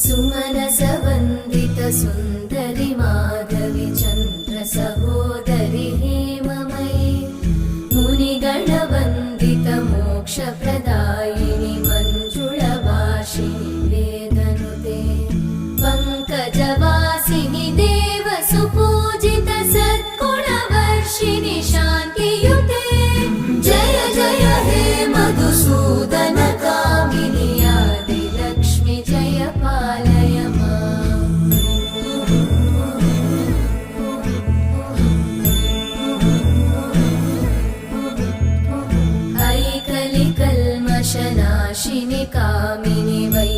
सुमनसवन्दित सुन्दरि माधवि चन्द्र सहोदरि हेममयि मुनिगणवन्दित मोक्षप्रदायिनि मञ्जुळभाषिणि वेदनुते पङ्कजवासिनि देव सुपूजित सद्गुणवर्षिणि शान्तियुते जय जय हे मधुसूदन कामिनि आदिलक्ष्मि जय पालय माम्। ऐकलिकल्मषनाशिनि कामिनि वै